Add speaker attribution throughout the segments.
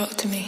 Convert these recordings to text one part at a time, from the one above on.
Speaker 1: Talk to me.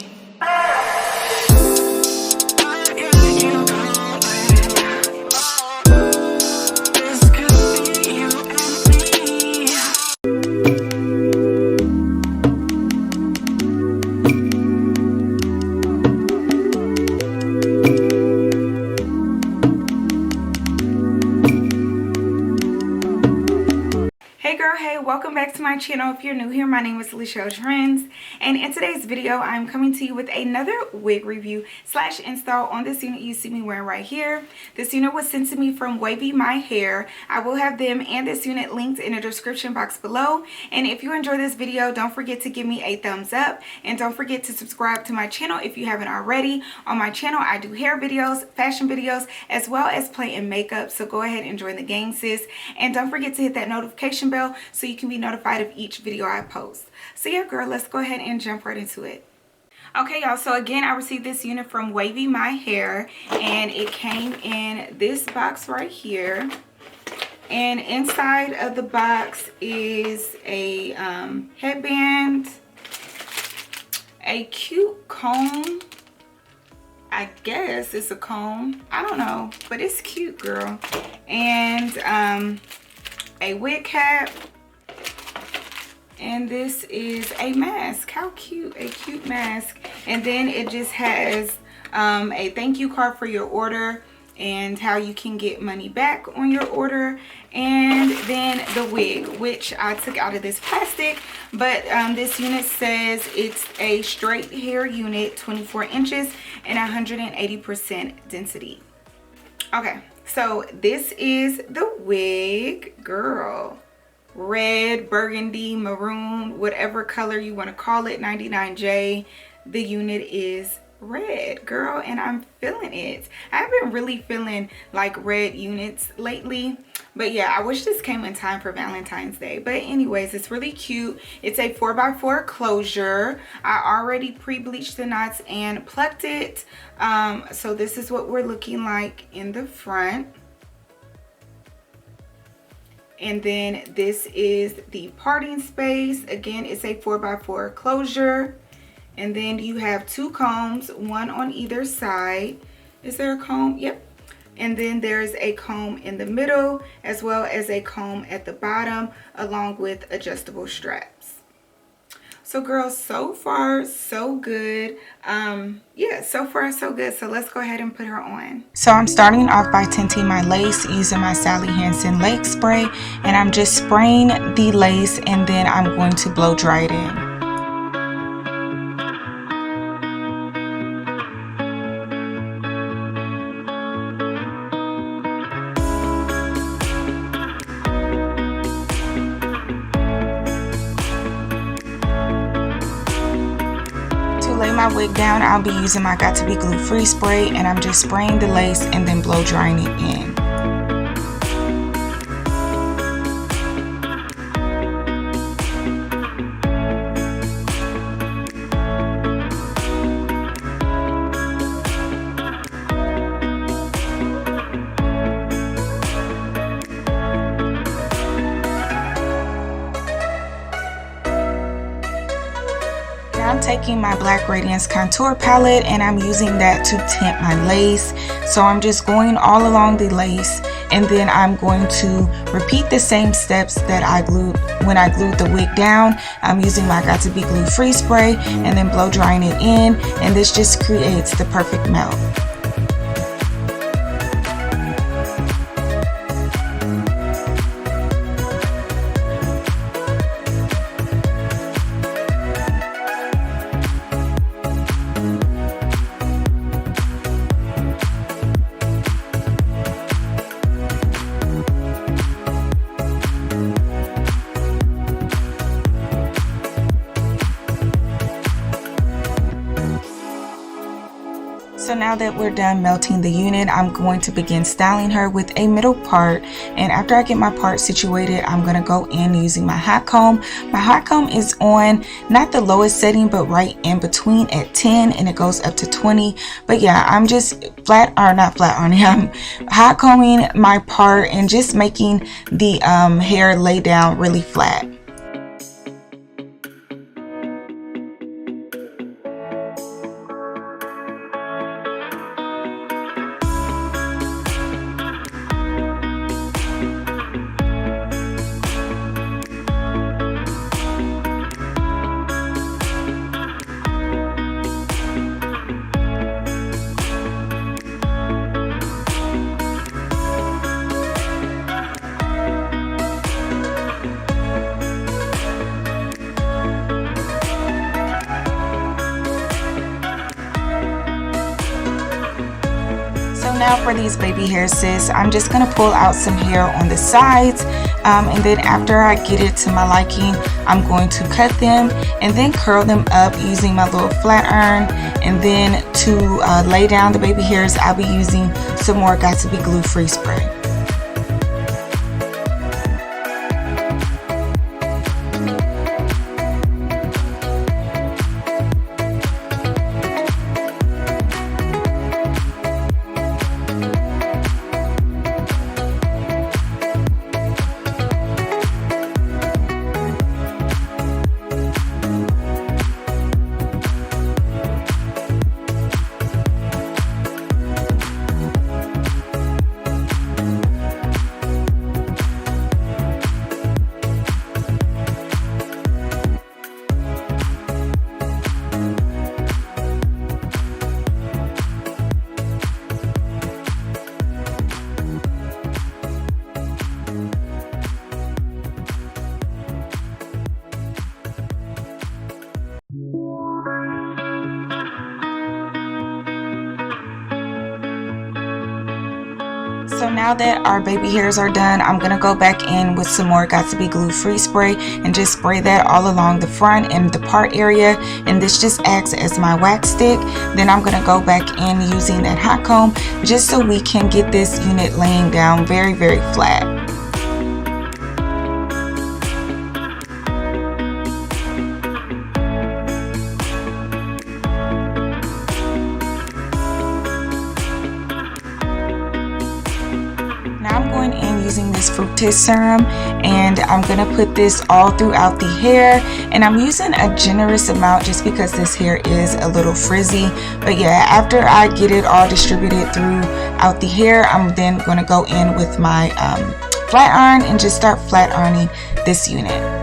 Speaker 2: Welcome back to my channel. If you're new here, my name is lachelletrends, and in today's video I'm coming to you with another wig review slash install on this unit you see me wearing right here. This unit was sent to me from Wavymy Hair. I will have them and this unit linked in the description box below, and if you enjoy this video, don't forget to give me a thumbs up and don't forget to subscribe to my channel if you haven't already. On my channel I do hair videos, fashion videos, as well as play and makeup, so go ahead and join the gang, sis, and don't forget to hit that notification bell so you can be notified of each video I post. So yeah, girl, let's go ahead and jump right into it. Okay, y'all, so again, I received this unit from Wavymy Hair, and it came in this box right here. And inside of the box is a headband, a cute comb. I guess it's a comb. I don't know, but it's cute, girl. And a wig cap. And this is a mask. How cute. A cute mask. And then it just has a thank you card for your order and how you can get money back on your order, and then the wig, which I took out of this plastic. But this unit says it's a straight hair unit, 24 inches and 180% density. Okay, so this is the wig, girl. Red, burgundy, maroon, whatever color you want to call it, 99J. The unit is red, girl, and I'm feeling it. I've been really feeling like red units lately, but yeah, I wish this came in time for Valentine's Day. But anyways, it's really cute. It's a 4x4 closure. I already pre-bleached the knots and plucked it. So this is what we're looking like in the front. And then this is the parting space. Again, it's a 4x4 closure. And then you have two combs, one on either side. Is there a comb? Yep. And then there's a comb in the middle, as well as a comb at the bottom, along with adjustable straps. So girls, so far so good. Yeah, so far so good. So let's go ahead and put her on. So I'm starting off by tinting my lace using my Sally Hansen Lake Spray, and I'm just spraying the lace, and then I'm going to blow dry it in. My wig down, I'll be using my Got To Be Glue Free spray, and I'm just spraying the lace and then blow drying it in. I'm taking my Black Radiance contour palette and I'm using that to tint my lace. So I'm just going all along the lace, and then I'm going to repeat the same steps that I glued when I glued the wig down. I'm using my Got To Be Glue Free spray and then blow drying it in, and this just creates the perfect melt. So now that we're done melting the unit, I'm going to begin styling her with a middle part. And after I get my part situated, I'm going to go in using my hot comb. My hot comb is on not the lowest setting, but right in between at 10, and it goes up to 20. But yeah, I'm just I'm hot combing my part and just making the hair lay down really flat. now for these baby hairs, sis, I'm just going to pull out some hair on the sides, and then after I get it to my liking, I'm going to cut them and then curl them up using my little flat iron. And then to lay down the baby hairs, I'll be using some more Got To Be Glue Free Spray. So now that our baby hairs are done, I'm going to go back in with some more Got To Be Glue Free Spray and just spray that all along the front and the part area. And this just acts as my wax stick. Then I'm going to go back in using that hot comb just so we can get this unit laying down very, very flat. Now I'm going in using this fructis serum, and I'm going to put this all throughout the hair, and I'm using a generous amount just because this hair is a little frizzy. But yeah, after I get it all distributed throughout the hair, I'm then going to go in with my flat iron and just start flat ironing this unit.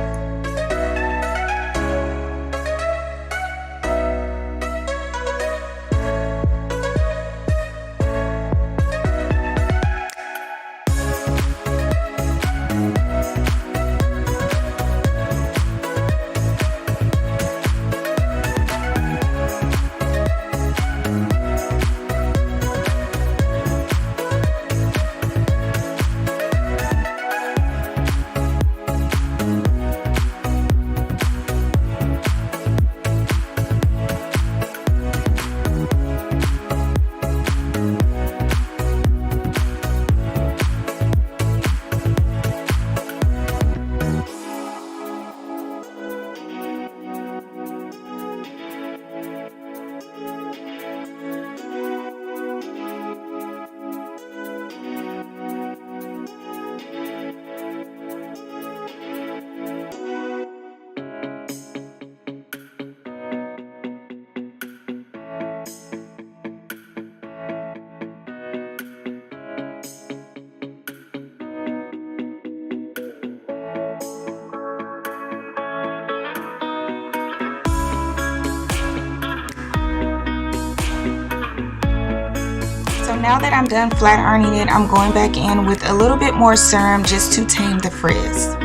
Speaker 2: So now that I'm done flat ironing it, I'm going back in with a little bit more serum just to tame the frizz.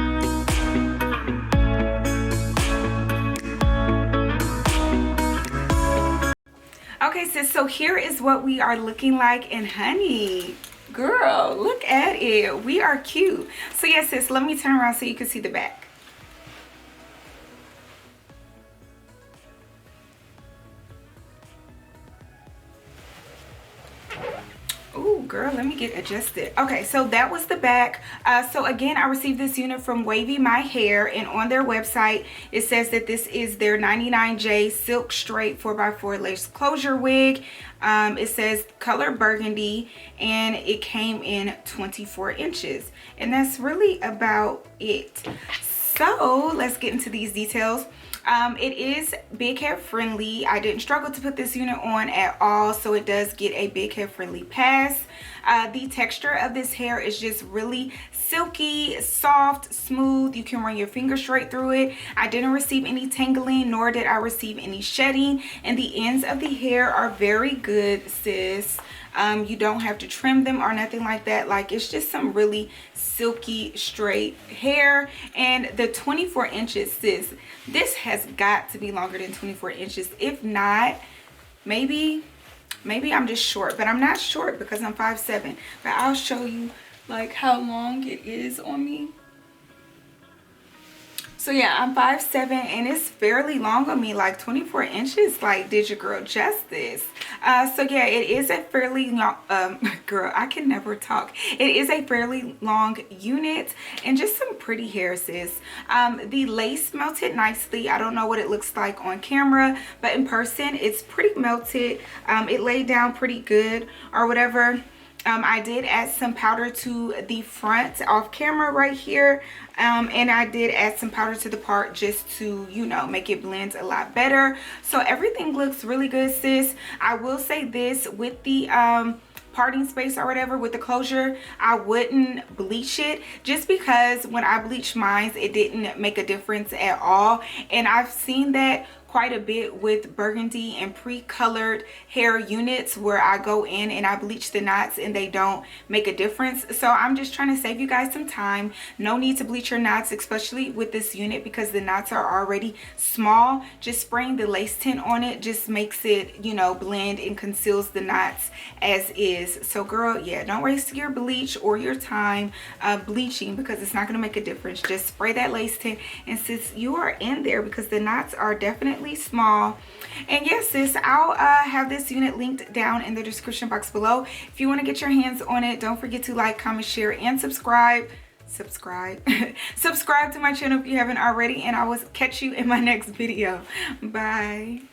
Speaker 2: Okay sis, so here is what we are looking like, and honey, girl, look at it. We are cute. So yes sis, let me turn around so you can see the back. Ooh, girl, let me get adjusted. Okay, so that was the back. So again, I received this unit from Wavymy Hair, and on their website it says that this is their 99J silk straight 4x4 lace closure wig. It says color burgundy, and it came in 24 inches, and that's really about it. So let's get into these details. It is big hair friendly. I didn't struggle to put this unit on at all, so it does get a big hair friendly pass. The texture of this hair is just really silky, soft, smooth. You can run your finger straight through it. I didn't receive any tangling, nor did I receive any shedding, and the ends of the hair are very good, sis. You don't have to trim them or nothing like that. Like, it's just some really silky straight hair. And the 24 inches, sis, this has got to be longer than 24 inches. If not, maybe Maybe I'm just short, but I'm not short because I'm 5'7". But I'll show you like how long it is on me. So yeah, I'm 5'7", and it's fairly long on me, like 24 inches. Like, did your girl justice? So yeah, it is a fairly long, girl, I can never talk. It is a fairly long unit, and just some pretty hair, sis. The lace melted nicely. I don't know what it looks like on camera, but in person, it's pretty melted. It laid down pretty good or whatever. I did add some powder to the front off camera right here. And I did add some powder to the part just to, you know, make it blend a lot better. So everything looks really good, sis. I will say this, with the parting space or whatever, with the closure, I wouldn't bleach it, just because when I bleached mine, it didn't make a difference at all. And I've seen that quite a bit with burgundy and pre-colored hair units, where I go in and I bleach the knots and they don't make a difference. So I'm just trying to save you guys some time. No need to bleach your knots, especially with this unit, because the knots are already small. Just spraying the lace tint on it just makes it, you know, blend and conceals the knots as is. So girl, yeah, don't waste your bleach or your time bleaching, because it's not going to make a difference. Just spray that lace tint, and since you are in there, because the knots are definitely small. And yes, sis, I'll have this unit linked down in the description box below. If you want to get your hands on it, don't forget to like, comment, share, and subscribe subscribe to my channel if you haven't already, and I will catch you in my next video. Bye.